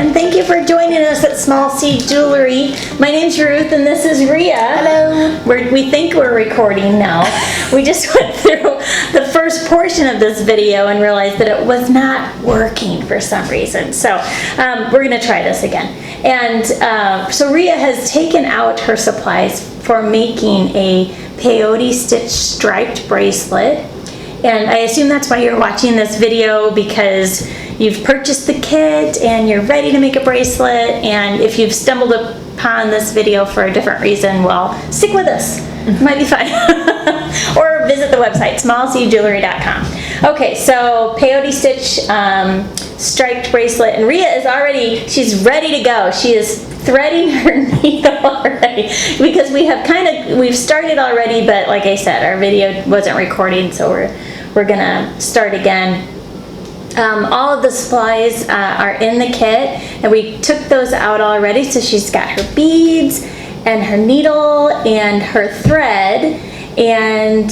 and thank you for joining us at Small Seed Jewelry. My name's Ruth, and this is Rhea. Hello. We think we're recording now. We just went through the first portion of this video and realized that it was not working for some reason. So we're going to try this again. And so Rhea has taken out her supplies for making a peyote stitch striped bracelet. And I assume that's why you're watching this video, because you've purchased the kit and you're ready to make a bracelet. And if you've stumbled upon this video for a different reason, well, stick with us. It might be fun. Or visit the website, Smallseedjewelry.com. Okay, so peyote stitch striped bracelet. And Rhea is already, she's ready to go. She is threading her needle already, because we've started already, but like I said, our video wasn't recording, so we're gonna start again. All of the supplies are in the kit, and we took those out already. So she's got her beads and her needle and her thread, and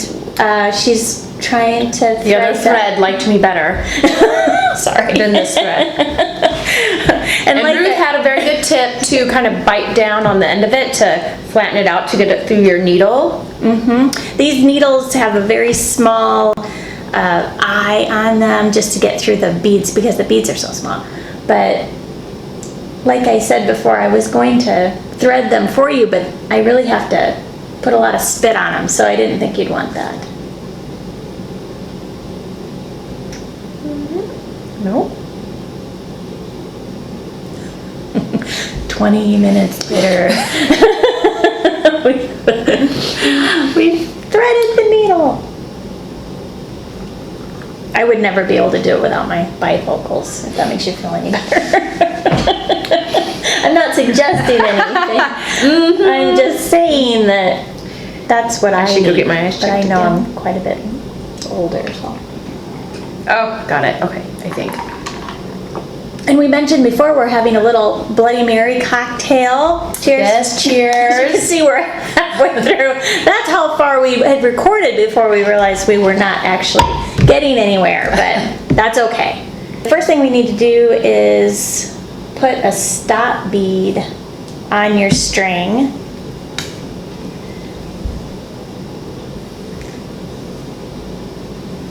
she's trying to thread the other thread liked me better. Sorry. Than this thread. And like Ruth had a very good tip to kind of bite down on the end of it to flatten it out to get it through your needle. Mm-hmm. These needles have a very small eye on them just to get through the beads, because the beads are so small. But like I said before, I was going to thread them for you, but I really have to put a lot of spit on them, so I didn't think you'd want that. No. 20 minutes later, we threaded the needle. I would never be able to do it without my bifocals, if that makes you feel any better. I'm not suggesting anything. I'm just saying that that's what I should need. go get my eyes but I checked know again. I'm quite a bit older, so. Oh, got it. Okay, I think. And we mentioned before we're having a little Bloody Mary cocktail. Cheers. Yes, cheers. You can see we're halfway through. That's how far we had recorded before we realized we were not actually getting anywhere, but that's okay. The first thing we need to do is put a stop bead on your string.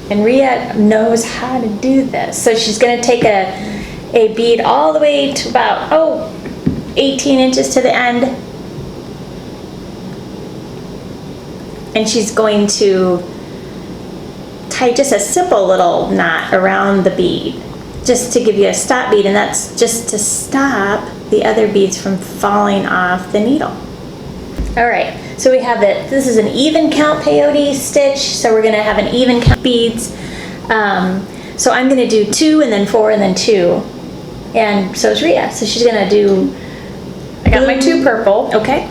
And Rhea knows how to do this. So she's going to take a bead all the way to about 18 inches to the end, and she's going to tie just a simple little knot around the bead, just to give you a stop bead, and that's just to stop the other beads from falling off the needle. All right, so we have it. This is an even count peyote stitch, so we're going to have an even count beads. So I'm going to do 2 and then 4 and then 2. And so is Rhea. So she's going to do... I got my 2 purple. Okay.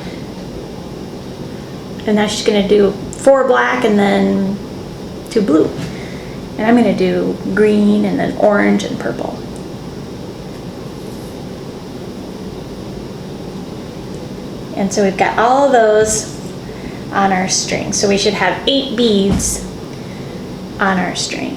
And now she's going to do 4 black and then 2 blue. And I'm going to do green and then orange and purple. And so we've got all of those on our string. So we should have 8 beads on our string.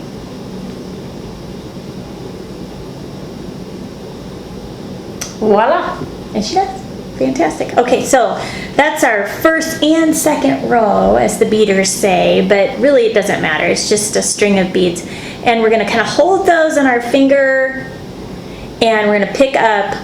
Voila. And she does. Fantastic. Okay, so that's our first and second row, as the beaders say, but really it doesn't matter. It's just a string of beads. And we're going to kind of hold those on our finger, and we're going to pick up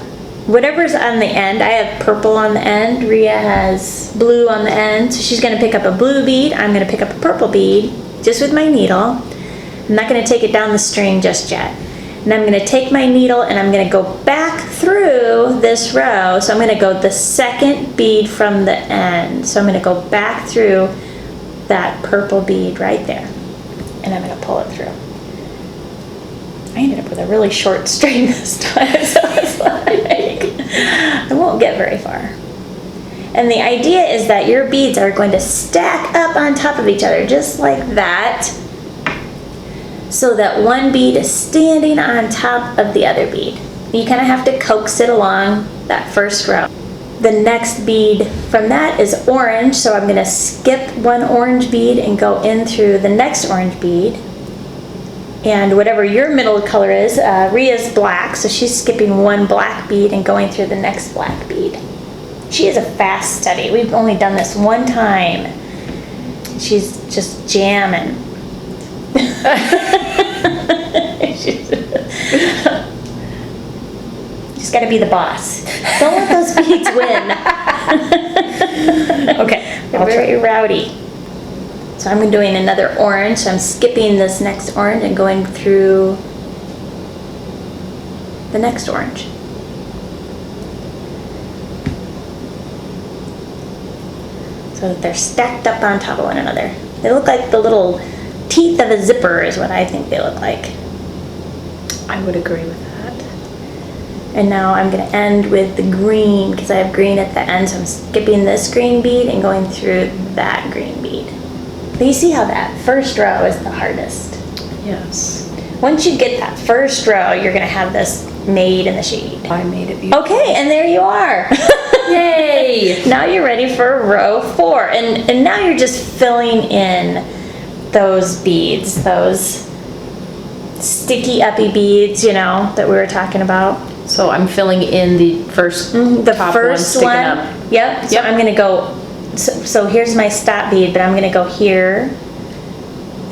whatever's on the end. I have purple on the end. Rhea has blue on the end. So she's going to pick up a blue bead. I'm going to pick up a purple bead just with my needle. I'm not going to take it down the string just yet. And I'm going to take my needle and I'm going to go back through this row. So I'm going to go the second bead from the end. So I'm going to go back through that purple bead right there. And I'm going to pull it through. I ended up with a really short string this time, so it's like, I won't get very far. And the idea is that your beads are going to stack up on top of each other, just like that, so that one bead is standing on top of the other bead. You kind of have to coax it along that first row. The next bead from that is orange, so I'm going to skip one orange bead and go in through the next orange bead. And whatever your middle color is, Rhea's black, so she's skipping one black bead and going through the next black bead. She is a fast study. We've only done this one time. She's just jamming. She's got to be the boss. Don't let those beads win. Okay, they're very rowdy. So I'm doing another orange. So I'm skipping this next orange and going through the next orange. So that they're stacked up on top of one another. They look like the little teeth of a zipper is what I think they look like. I would agree with that. And now I'm going to end with the green because I have green at the end. So I'm skipping this green bead and going through that green bead. But you see how that first row is the hardest. Yes. Once you get that first row, you're going to have this made in the shade. I made it beautiful. Okay, and there you are. Yay! Now you're ready for row 4. And now you're just filling in those beads, those sticky uppy beads, you know, that we were talking about. So I'm filling in the first The top first one sticking one. up. Yep. So Yep. I'm going to go, so here's my stop bead, but I'm going to go here,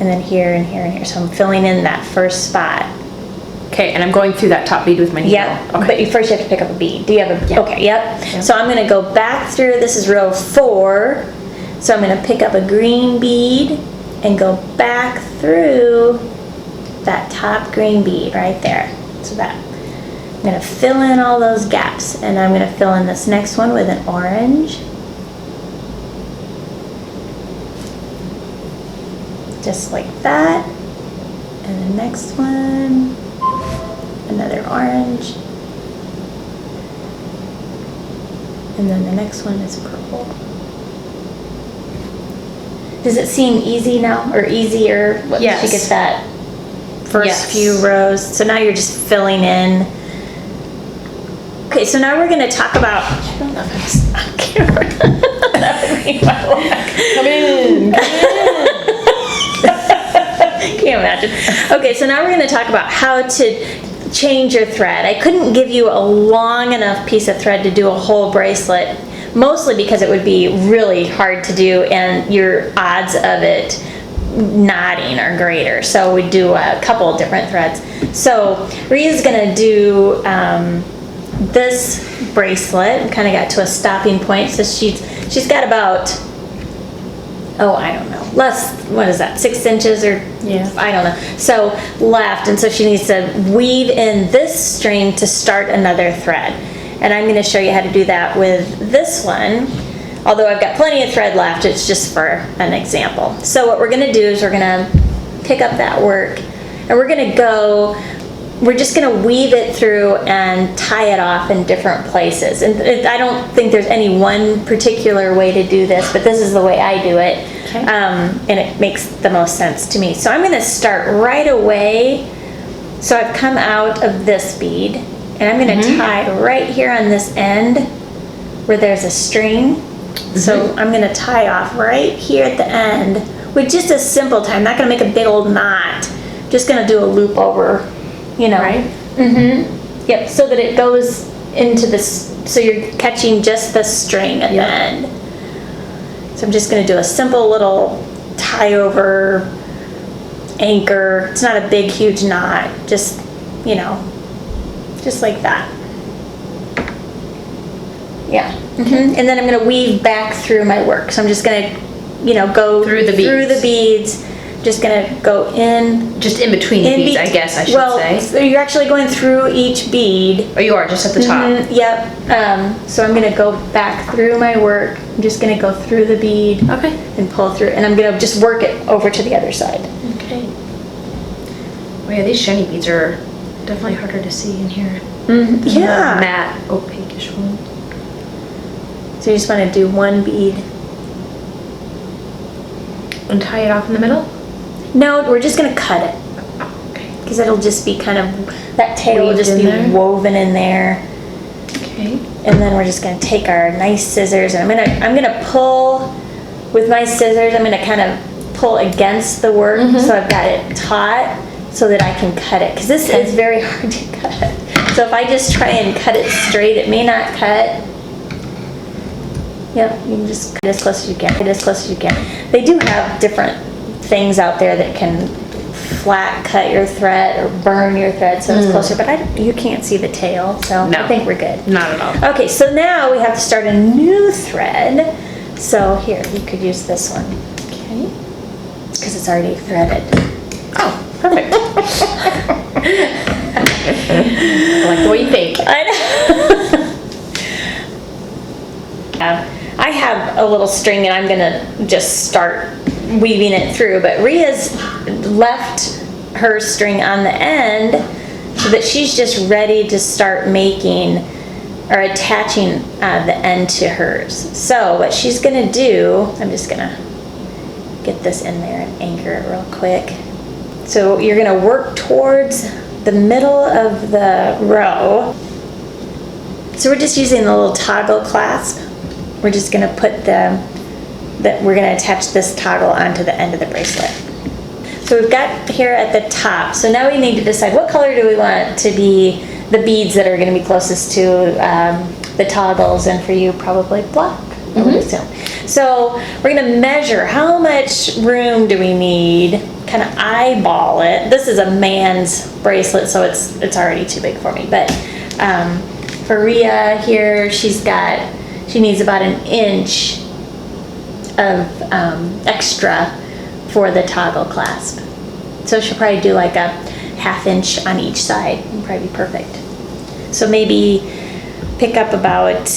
and then here, and here, and here. So I'm filling in that first spot. Okay, and I'm going through that top bead with my needle. Yep. Okay. But first you have to pick up a bead. Do you have a, Yeah. okay, yep. Yep. So I'm going to go back through, this is row 4. So I'm going to pick up a green bead and go back through that top green bead right there. So that, I'm going to fill in all those gaps, and I'm going to fill in this next one with an orange. Just like that. And the next one, another orange. And then the next one is purple. Does it seem easy now, or easier? Once Yes. you get that first Yes. few rows. So now you're just filling in. Okay, so now we're going to talk about, I don't know if I'm on camera. That would be my luck. Come in. Can you imagine? Okay, so now we're going to talk about how to change your thread. I couldn't give you a long enough piece of thread to do a whole bracelet, mostly because it would be really hard to do and your odds of it knotting are greater. So we do a couple of different threads. So Rhea's going to do this bracelet, kind of got to a stopping point. So she's got about, oh, I don't know, less, what is that, 6 inches or, Yeah. I don't know, so left, and so she needs to weave in this string to start another thread. And I'm going to show you how to do that with this one. Although I've got plenty of thread left, it's just for an example. So what we're going to do is we're going to pick up that work, and we're just going to weave it through and tie it off in different places. And I don't think there's any one particular way to do this, but this is the way I do it. Okay. And it makes the most sense to me. So I'm going to start right away. So I've come out of this bead, and I'm going to tie right here on this end where there's a string. So I'm going to tie off right here at the end with just a simple tie. I'm not going to make a big old knot. Just going to do a loop over, you know. Right. Yep, so that it goes into this, so you're catching just the string at the end. So I'm just going to do a simple little tie over anchor. It's not a big, huge knot, just, you know, just like that. Yeah. And then I'm going to weave back through my work. So I'm just going to, you know, go Through the beads. Just going to go in. Just in between the beads, I guess I should say. So you're actually going through each bead. Oh, you are, just at the top. Yep. So I'm going to go back through my work. I'm just going to go through the bead Okay. and pull through. And I'm going to just work it over to the other side. Okay. Oh yeah, these shiny beads are definitely harder to see in here. Yeah. Matte, opaque-ish one. So you just want to do one bead. And tie it off in the middle? No, we're just going to cut it. Okay. Because it'll just be kind of, that tail will Weaved just in be there? woven in there. Okay. And then we're just going to take our nice scissors, and I'm gonna pull with my scissors. I'm going to kind of pull against the work, so I've got it taut. so that I can cut it, because this is very hard to cut. So if I just try and cut it straight, it may not cut. Yep, you can just cut as close as you can, cut as close as you can. They do have different things out there that can flat cut your thread or burn your thread so it's closer, but you can't see the tail, so No. I think we're good. Not at all. Okay, so now we have to start a new thread. So here, you could use this one. Okay. Because it's already threaded. Oh, perfect. I like the way you think. I have a little string and I'm gonna just start weaving it through, but Ria's left her string on the end so that she's just ready to start making or attaching the end to hers. So what she's gonna do, I'm just gonna get this in there and anchor it real quick. So you're gonna work towards the middle of the row. So we're just using the little toggle clasp. We're just gonna put we're gonna attach this toggle onto the end of the bracelet. So we've got here at the top, so now we need to decide what color do we want to be the beads that are gonna be closest to the toggles, and for you probably black, I would assume. So we're gonna measure how much room do we need, kind of eyeball it. This is a man's bracelet, so it's already too big for me, but for Ria here, she needs about an inch of extra for the toggle clasp. So she'll probably do like a 1/2 inch on each side. It'll probably be perfect. So maybe pick up about,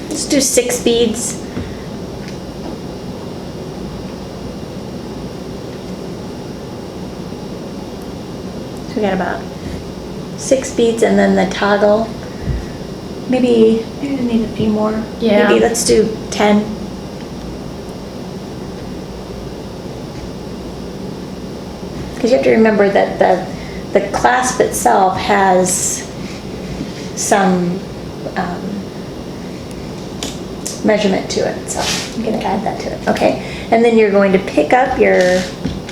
let's do 6 beads. So we got about 6 beads, and then the toggle. Maybe we need a few more. Yeah. Maybe let's do 10. Because you have to remember that the clasp itself has some measurement to it, so I'm going to add that to it. Okay, and then you're going to pick up your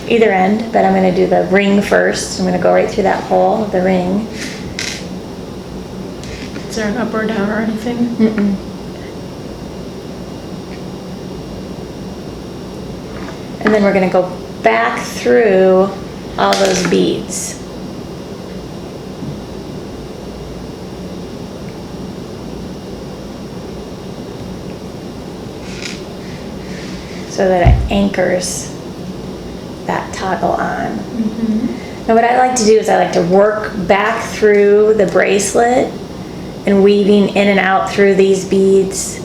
either end, but I'm going to do the ring first. I'm going to go right through that hole of the ring. Is there an up or down or anything? And then we're going to go back through all those beads. So that it anchors that toggle on. Now what I like to do is I like to work back through the bracelet and weaving in and out through these beads,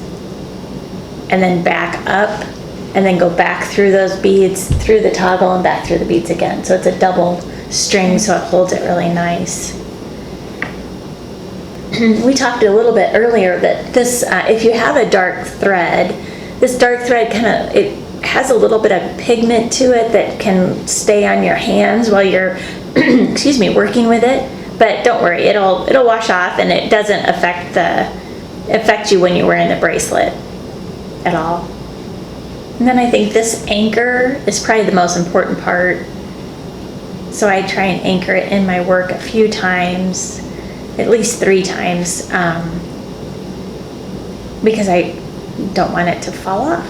and then back up, and then go back through those beads, through the toggle, and back through the beads again. So it's a double string, so it holds it really nice. We talked a little bit earlier that this, if you have a dark thread, this dark thread it has a little bit of pigment to it that can stay on your hands while you're, excuse me, working with it. But don't worry, it'll wash off, and it doesn't affect you when you're wearing the bracelet at all. And then I think this anchor is probably the most important part. So I try and anchor it in my work a few times, at least 3 times, because I don't want it to fall off.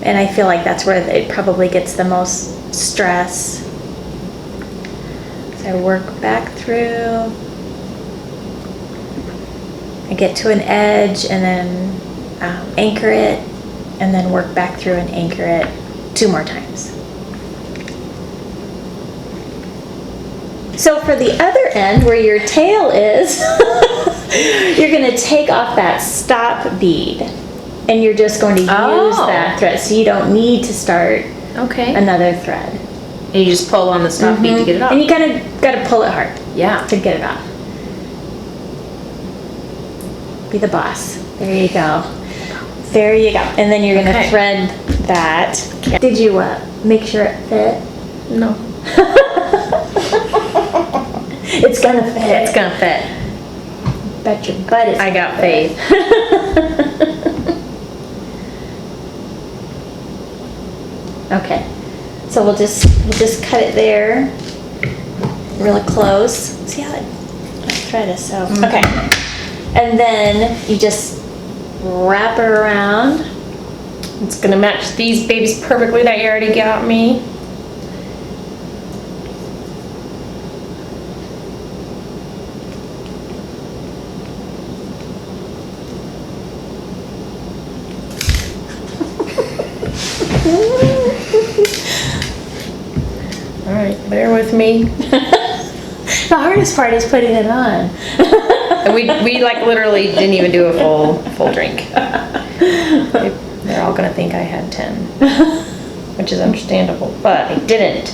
And I feel like that's where it probably gets the most stress. So I work back through, I get to an edge, and then anchor it, and then work back through and anchor it 2 more times. So for the other end, where your tail is, you're going to take off that stop bead, and you're just going to use that thread, so you don't need to start another thread. And you just pull on the stop bead to get it off. And you kind of got to pull it hard, to get it off. Be the boss. There you go. There you go. And then you're going to thread that. Did you make sure it fit? No. It's gonna fit. It's gonna fit. Bet your butt it's I got faith. Okay. So we'll just cut it there, really close. See how let's try this. So okay, and then you just wrap her around. It's gonna match these babies perfectly that you already got me. All right, bear with me. The hardest part is putting it on. And we like literally didn't even do a full drink. They're all gonna think I had 10, which is understandable, but I didn't.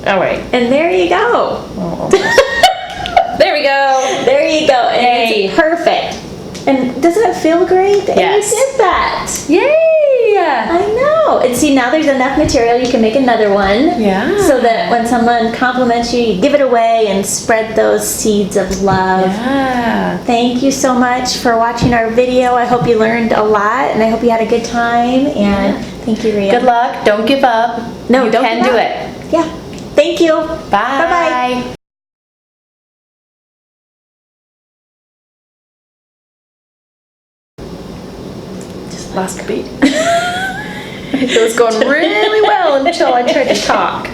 All right. And there you go. Oh, there we go. There you go. And Yay. it's perfect. And doesn't it feel great that Yes. you did that? Yay! I know. And see, now there's enough material, you can make another one. Yeah. So that when someone compliments you, you give it away and spread those seeds of love. Yeah. Thank you so much for watching our video. I hope you learned a lot and I hope you had a good time. And thank you, Rhea. Good luck. Don't give up. No, you don't can give do up. it. Yeah. Thank you. Bye. Bye-bye. Lost a beat. It was going really well until I tried to talk.